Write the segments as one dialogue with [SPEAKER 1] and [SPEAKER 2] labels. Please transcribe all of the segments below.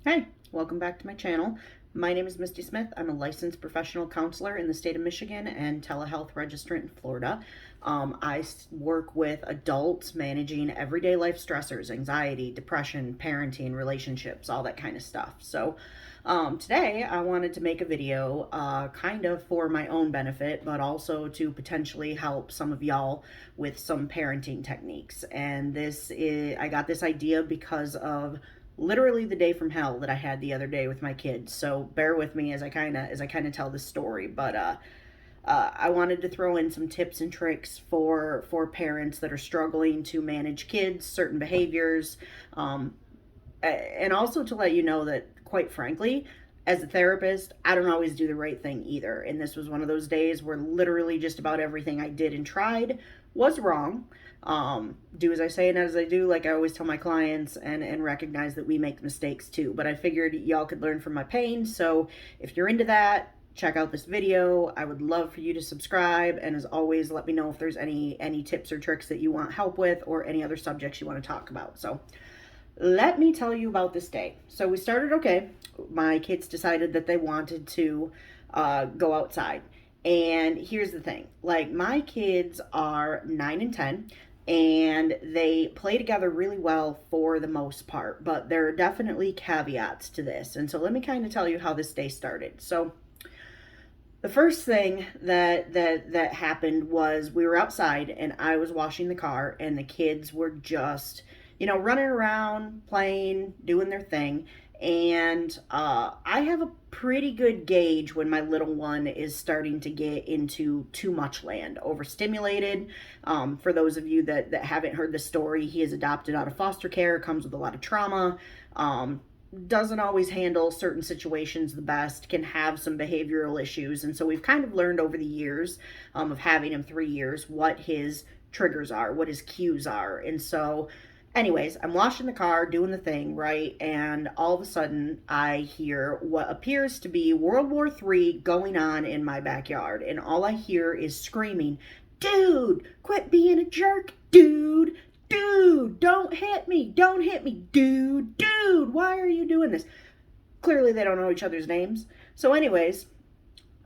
[SPEAKER 1] Hey, welcome back to my channel. My name is Misty Smith. I'm a licensed professional counselor in the state of Michigan and telehealth registrant in Florida. I work with adults managing everyday life stressors, anxiety, depression, parenting, relationships, all that kind of stuff. Today I wanted to make a video kind of for my own benefit, but also to potentially help some of y'all with some parenting techniques. I got this idea because of literally the day from hell that I had the other day with my kids. So bear with me as I kind of tell this story. I wanted to throw in some tips and tricks for parents that are struggling to manage kids, certain behaviors, and also to let you know that, quite frankly, as a therapist, I don't always do the right thing either. And this was one of those days where literally just about everything I did and tried was wrong. Do as I say and as I do, like I always tell my clients, and recognize that we make mistakes too. But I figured y'all could learn from my pain. So if you're into that, check out this video. I would love for you to subscribe. And as always, let me know if there's any tips or tricks that you want help with or any other subjects you want to talk about. So let me tell you about this day. So we started okay. My kids decided that they wanted to go outside. And here's the thing, like, my kids are 9 and 10, and they play together really well for the most part, but there are definitely caveats to this. And so let me kind of tell you how this day started. So the first thing that happened was we were outside and I was washing the car, and the kids were just, running around, playing, doing their thing. And I have a pretty good gauge when my little one is starting to get into too much land, overstimulated. For those of you that haven't heard the story, he is adopted out of foster care, comes with a lot of trauma, doesn't always handle certain situations the best, can have some behavioral issues. And so we've kind of learned over the years of having him 3 years what his triggers are, what his cues are. And so anyways, I'm washing the car, doing the thing, right? And all of a sudden, I hear what appears to be World War III going on in my backyard. And all I hear is screaming, "Dude, quit being a jerk, dude! Dude, don't hit me! Don't hit me, dude! Dude, why are you doing this?" Clearly, they don't know each other's names. So anyways,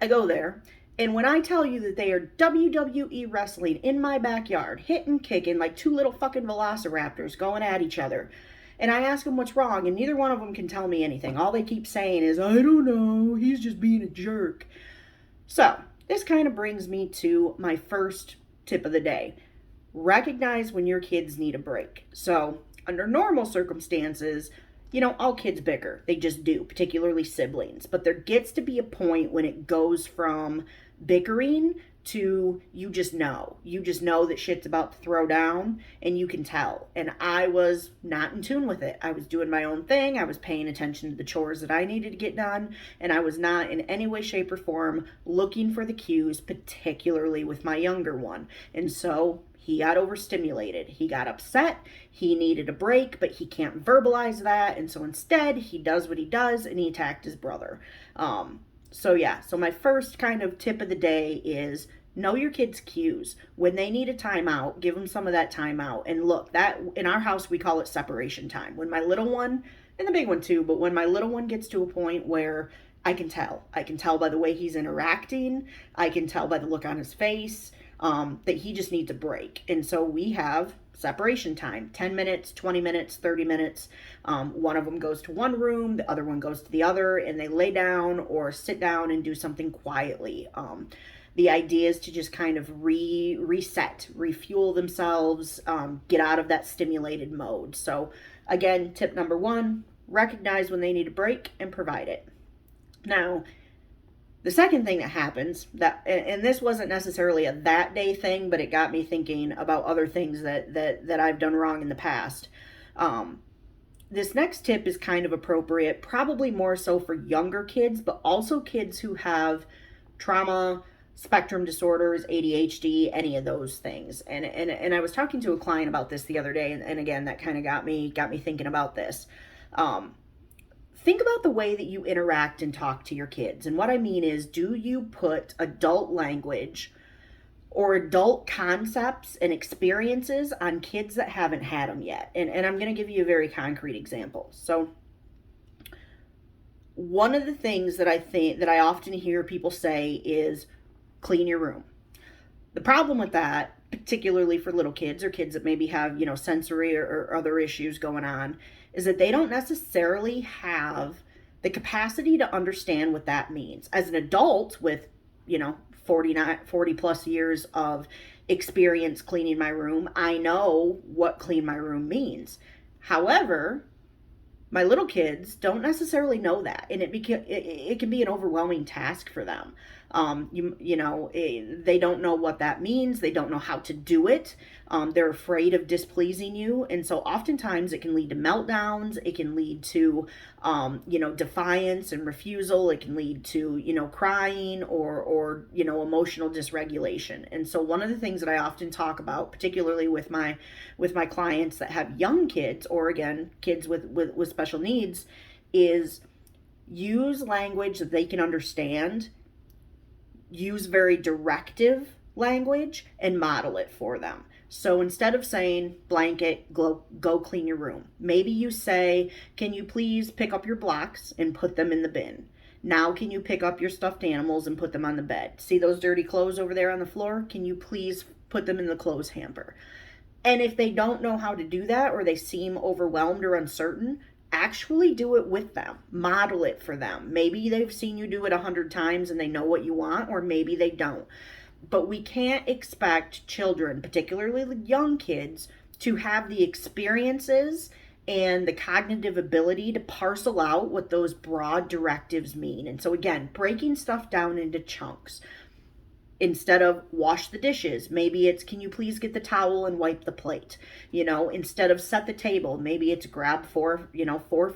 [SPEAKER 1] I go there. And when I tell you that they are WWE wrestling in my backyard, hitting, kicking like two little fucking velociraptors going at each other, and I ask them what's wrong, and neither one of them can tell me anything. All they keep saying is, "I don't know, he's just being a jerk." So this kind of brings me to my first tip of the day. Recognize when your kids need a break. So under normal circumstances, all kids bicker. They just do, particularly siblings. But there gets to be a point when it goes from bickering to you just know. You just know that shit's about to throw down, and you can tell. And I was not in tune with it. I was doing my own thing. I was paying attention to the chores that I needed to get done. And I was not in any way, shape, or form looking for the cues, particularly with my younger one. And so he got overstimulated. He got upset. He needed a break, but he can't verbalize that. And so instead, he does what he does, and he attacked his brother. So my first kind of tip of the day is know your kids' cues. When they need a timeout, give them some of that timeout. And look, that in our house, we call it separation time. When my little one, and the big one too, but when my little one gets to a point where I can tell by the way he's interacting, I can tell by the look on his face, that he just needs a break. And so we have separation time, 10 minutes, 20 minutes, 30 minutes. One of them goes to one room, the other one goes to the other, and they lay down or sit down and do something quietly. The idea is to just kind of reset, refuel themselves, get out of that stimulated mode. So again, tip number one, recognize when they need a break and provide it. Now, the second thing that happens, and this wasn't necessarily a that day thing, but it got me thinking about other things that I've done wrong in the past. This next tip is kind of appropriate, probably more so for younger kids, but also kids who have trauma, spectrum disorders, ADHD, any of those things. And I was talking to a client about this the other day, and again, that kind of got me thinking about this. Think about the way that you interact and talk to your kids. And what I mean is, do you put adult language or adult concepts and experiences on kids that haven't had them yet? And I'm going to give you a very concrete example. So one of the things that I think that I often hear people say is clean your room. The problem with that, particularly for little kids or kids that maybe have, sensory or other issues going on, is that they don't necessarily have the capacity to understand what that means. As an adult with, 40 plus years of experience cleaning my room, I know what clean my room means. However, my little kids don't necessarily know that, and it can be an overwhelming task for them. They don't know what that means. They don't know how to do it. They're afraid of displeasing you, and so oftentimes it can lead to meltdowns. It can lead to defiance and refusal. It can lead to crying or emotional dysregulation. And so one of the things that I often talk about, particularly with my clients that have young kids, or again kids with special needs, is use language that they can understand, use very directive language, and model it for them. So instead of saying blanket, go clean your room, maybe you say, can you please pick up your blocks and put them in the bin? Now can you pick up your stuffed animals and put them on the bed? See those dirty clothes over there on the floor? Can you please put them in the clothes hamper? And if they don't know how to do that, or they seem overwhelmed or uncertain, actually do it with them. Model it for them. Maybe they've seen you do it 100 times and they know what you want, or maybe they don't. But we can't expect children, particularly young kids, to have the experiences and the cognitive ability to parcel out what those broad directives mean. And so again, breaking stuff down into chunks. Instead of wash the dishes, maybe it's, can you please get the towel and wipe the plate? Instead of set the table, maybe it's grab four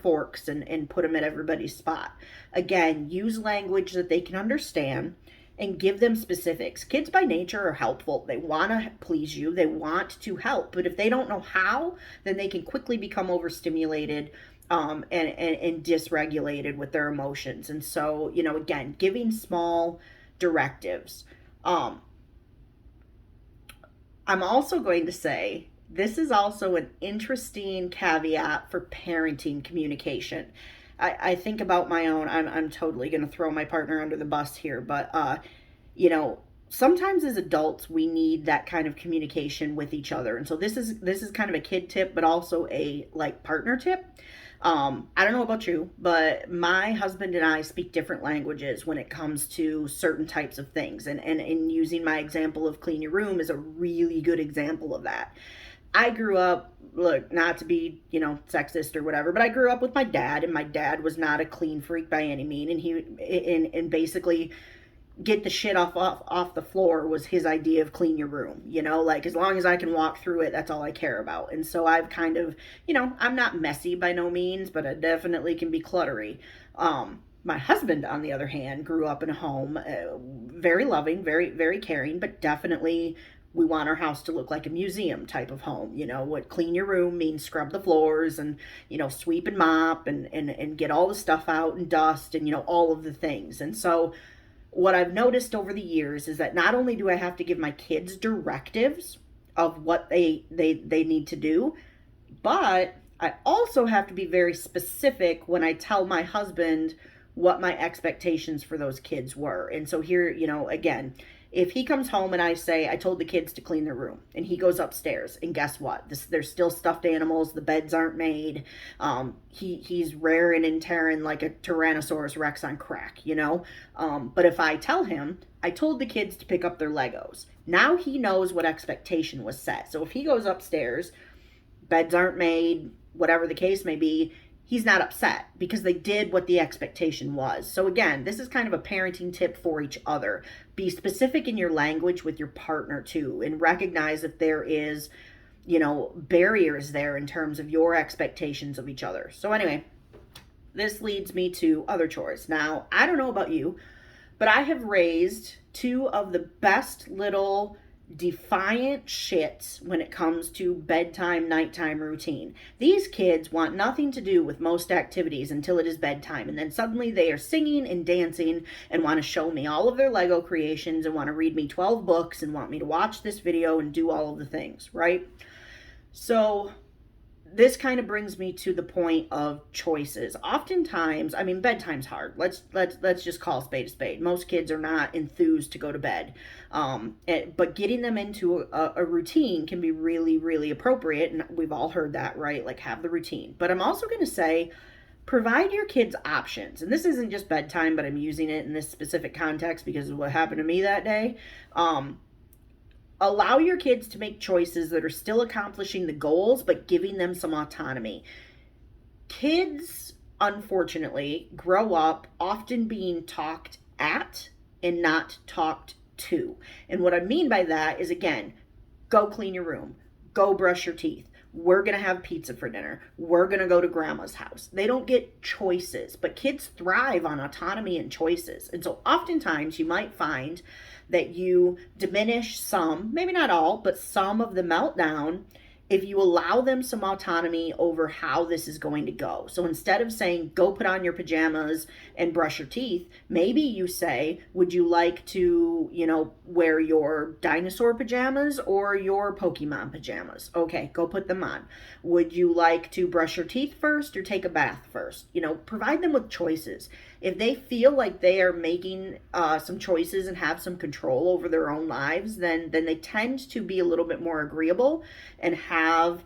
[SPEAKER 1] forks and put them at everybody's spot. Again, use language that they can understand and give them specifics. Kids by nature are helpful. They want to please you. They want to help. But if they don't know how, then they can quickly become overstimulated and dysregulated with their emotions. And so, again, giving small directives. I'm also going to say this is also an interesting caveat for parenting communication. I think about my own. I'm totally going to throw my partner under the bus here, but sometimes as adults we need that kind of communication with each other, and so this is kind of a kid tip, but also a partner tip. I don't know about you, but my husband and I speak different languages when it comes to certain types of things, and using my example of clean your room is a really good example of that. I grew up, look, not to be, sexist or whatever, but I grew up with my dad, and my dad was not a clean freak by any mean. And he basically get the shit off the floor was his idea of clean your room. As long as I can walk through it, that's all I care about. And so I've kind of, I'm not messy by no means, but I definitely can be cluttery. My husband, on the other hand, grew up in a home, very loving, very, very caring, but definitely we want our house to look like a museum type of home. What clean your room means scrub the floors and, sweep and mop and get all the stuff out and dust and, all of the things. And so what I've noticed over the years is that not only do I have to give my kids directives of what they need to do, but I also have to be very specific when I tell my husband what my expectations for those kids were. And so here, again, if he comes home and I say, I told the kids to clean their room, and he goes upstairs, and guess what? There's still stuffed animals. The beds aren't made. He's raring and tearing like a Tyrannosaurus Rex on crack, But if I tell him, I told the kids to pick up their Legos, now he knows what expectation was set. So if he goes upstairs, beds aren't made, whatever the case may be, he's not upset because they did what the expectation was. So again, this is kind of a parenting tip for each other. Be specific in your language with your partner too, and recognize if there is, barriers there in terms of your expectations of each other. So anyway, this leads me to other chores. Now, I don't know about you, but I have raised two of the best little defiant shits when it comes to bedtime, nighttime routine. These kids want nothing to do with most activities until it is bedtime, and then suddenly they are singing and dancing and want to show me all of their Lego creations and want to read me 12 books and want me to watch this video and do all of the things, right? So this kind of brings me to the point of choices. Oftentimes, I mean, bedtime's hard. Let's just call a spade a spade. Most kids are not enthused to go to bed, but getting them into a routine can be really, really appropriate, and we've all heard that, right? Like, have the routine. But I'm also going to say, provide your kids options. And this isn't just bedtime, but I'm using it in this specific context because of what happened to me that day. Allow your kids to make choices that are still accomplishing the goals, but giving them some autonomy. Kids, unfortunately, grow up often being talked at and not talked to. And what I mean by that is, again, go clean your room, go brush your teeth. We're going to have pizza for dinner. We're going to go to grandma's house. They don't get choices, but kids thrive on autonomy and choices. And so oftentimes you might find that you diminish some, maybe not all, but some of the meltdown if you allow them some autonomy over how this is going to go. So instead of saying, go put on your pajamas and brush your teeth, maybe you say, would you like to, wear your dinosaur pajamas or your Pokemon pajamas? Okay, go put them on. Would you like to brush your teeth first or take a bath first? Provide them with choices. If they feel like they are making some choices and have some control over their own lives, then they tend to be a little bit more agreeable and have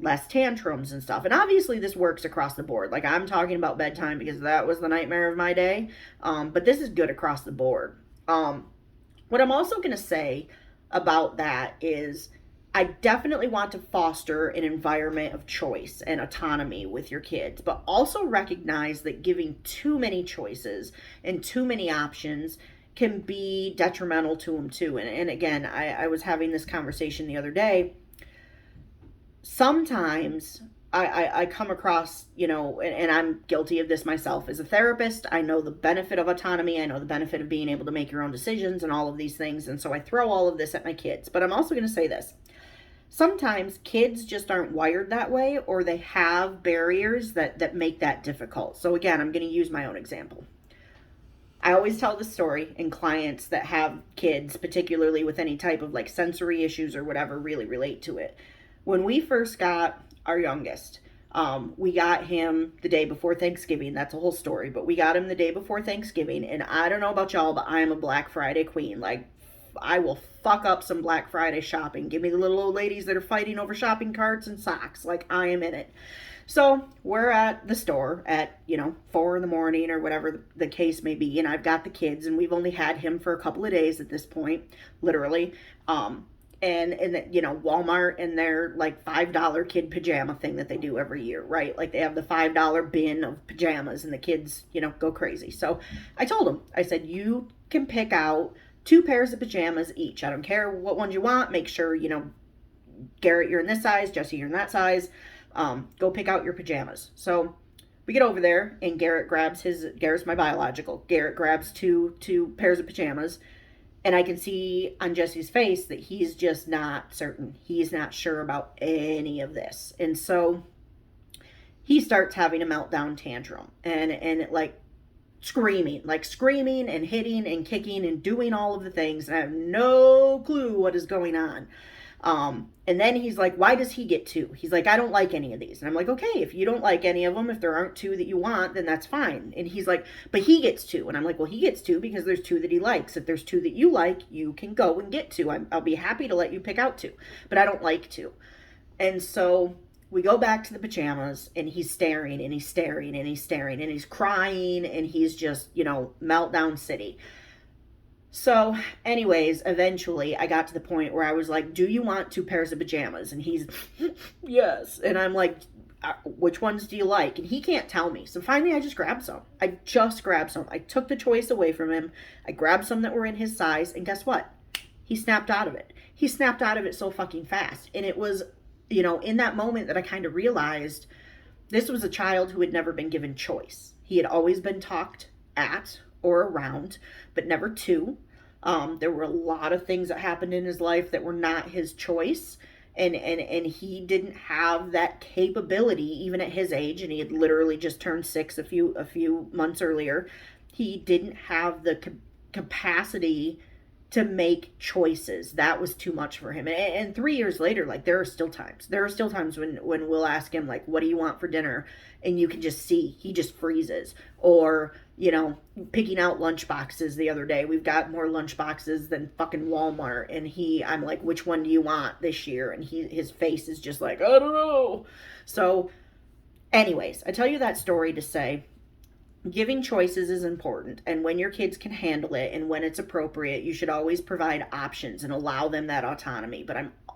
[SPEAKER 1] less tantrums and stuff. And obviously this works across the board. Like, I'm talking about bedtime because that was the nightmare of my day. But this is good across the board. What I'm also going to say about that is I definitely want to foster an environment of choice and autonomy with your kids, but also recognize that giving too many choices and too many options can be detrimental to them too. And again, I was having this conversation the other day. Sometimes I come across, and I'm guilty of this myself as a therapist. I know the benefit of autonomy. I know the benefit of being able to make your own decisions and all of these things. And so I throw all of this at my kids. But I'm also going to say this. Sometimes kids just aren't wired that way, or they have barriers that make that difficult. So again, I'm going to use my own example. I always tell the story, and clients that have kids, particularly with any type of like sensory issues or whatever, really relate to it. When we first got our youngest, we got him the day before Thanksgiving. That's a whole story, but we got him the day before Thanksgiving. And I don't know about y'all, but I'm a Black Friday queen. Like, I will fuck up some Black Friday shopping. Give me the little old ladies that are fighting over shopping carts and socks. Like, I am in it. So we're at the store at, 4 in the morning or whatever the case may be. And I've got the kids, and we've only had him for a couple of days at this point, literally. And Walmart and their like $5 kid pajama thing that they do every year, right? Like, they have the $5 bin of pajamas, and the kids, go crazy. So I told them, I said, you can pick out 2 pairs of pajamas each. I don't care what ones you want. Make sure, Garrett, you're in this size. Jesse, you're in that size. Go pick out your pajamas. So we get over there, and Garrett's my biological. Garrett grabs two pairs of pajamas, and I can see on Jesse's face that he's just not certain. He's not sure about any of this. And so he starts having a meltdown tantrum, and it like screaming and hitting and kicking and doing all of the things. And I have no clue what is going on. And then he's like, why does he get 2? He's like, I don't like any of these. And I'm like, okay, if you don't like any of them, if there aren't 2 that you want, then that's fine. And he's like, but he gets 2. And I'm like, well, he gets 2 because there's 2 that he likes. If there's 2 that you like, you can go and get 2. I'll be happy to let you pick out 2, but I don't like 2. And so we go back to the pajamas, and he's staring and he's staring and he's staring and he's crying, and he's just, meltdown city. So anyways, eventually I got to the point where I was like, do you want 2 pairs of pajamas? And he's, yes. And I'm like, which ones do you like? And he can't tell me. So finally I just grabbed some. I took the choice away from him. I grabbed some that were in his size, and guess what? He snapped out of it. He snapped out of it so fucking fast. And it was, in that moment that I kind of realized this was a child who had never been given choice. He had always been talked at or around, but never to. There were a lot of things that happened in his life that were not his choice. And he didn't have that capability even at his age. And he had literally just turned 6 a few months earlier. He didn't have the capacity to make choices. That was too much for him. And 3 years later, like, there are still times. There are still times when we'll ask him, like, what do you want for dinner? And you can just see he just freezes. Or, you know, picking out lunch boxes the other day. We've got more lunch boxes than fucking Walmart. And I'm like, which one do you want this year? And his face is just like, I don't know. So, anyways, I tell you that story to say, giving choices is important, and when your kids can handle it and when it's appropriate, you should always provide options and allow them that autonomy.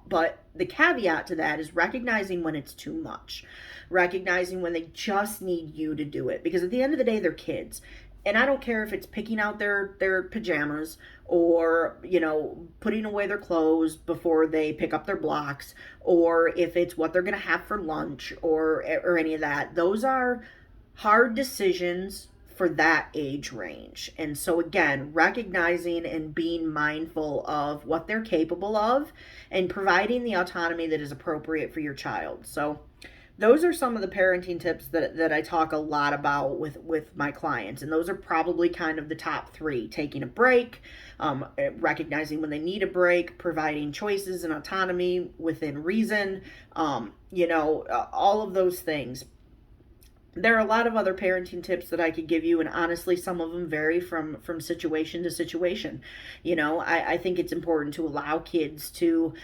[SPEAKER 1] But the caveat to that is recognizing when it's too much, recognizing when they just need you to do it, because at the end of the day, they're kids. And I don't care if it's picking out their pajamas, or, you know, putting away their clothes before they pick up their blocks, or if it's what they're going to have for lunch, or any of that. Those are hard decisions for that age range. And so, again, recognizing and being mindful of what they're capable of and providing the autonomy that is appropriate for your child. So those are some of the parenting tips that I talk a lot about with my clients. And those are probably kind of the top three: taking a break, recognizing when they need a break, providing choices and autonomy within reason, all of those things. There are a lot of other parenting tips that I could give you, and honestly, some of them vary from situation to situation. I think it's important to allow kids to,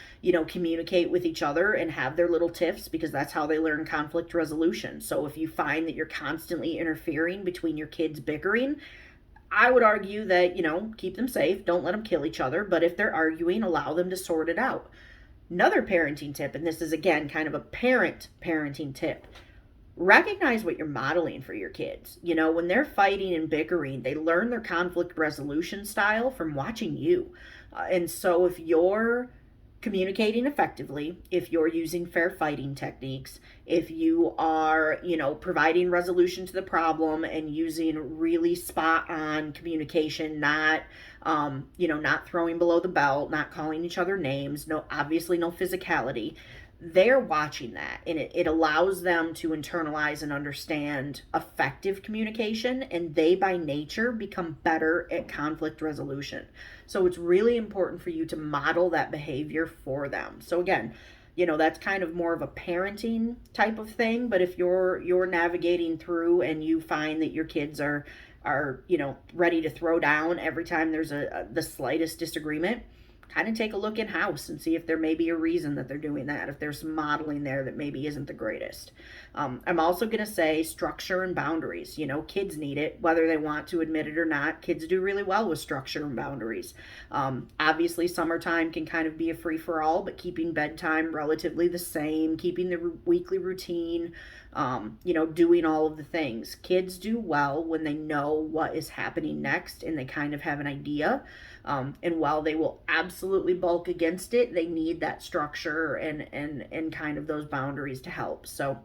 [SPEAKER 1] communicate with each other and have their little tiffs, because that's how they learn conflict resolution. So if you find that you're constantly interfering between your kids bickering, I would argue that, keep them safe, don't let them kill each other, but if they're arguing, allow them to sort it out. Another parenting tip, and this is again kind of a parenting tip: recognize what you're modeling for your kids. When they're fighting and bickering, they learn their conflict resolution style from watching you. And so if you're communicating effectively, if you're using fair fighting techniques, if you are, providing resolution to the problem and using really spot on communication, not throwing below the belt, not calling each other names, obviously no physicality, they're watching that, and it allows them to internalize and understand effective communication, and they by nature become better at conflict resolution. So it's really important for you to model that behavior for them. So again, that's kind of more of a parenting type of thing, but if you're navigating through and you find that your kids are ready to throw down every time there's the slightest disagreement, kind of take a look in house and see if there may be a reason that they're doing that, if there's some modeling there that maybe isn't the greatest. I'm also going to say structure and boundaries. Kids need it, whether they want to admit it or not. Kids do really well with structure and boundaries. Obviously, summertime can kind of be a free-for-all, but keeping bedtime relatively the same, keeping the weekly routine, doing all of the things. Kids do well when they know what is happening next and they kind of have an idea. And while they will absolutely bulk against it, they need that structure and kind of those boundaries to help. So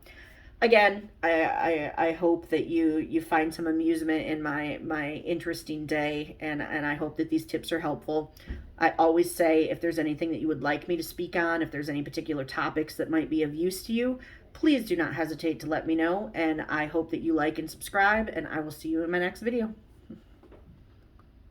[SPEAKER 1] again, I hope that you find some amusement in my interesting day, and I hope that these tips are helpful. I always say, if there's anything that you would like me to speak on, if there's any particular topics that might be of use to you, please do not hesitate to let me know. And I hope that you like and subscribe, and I will see you in my next video.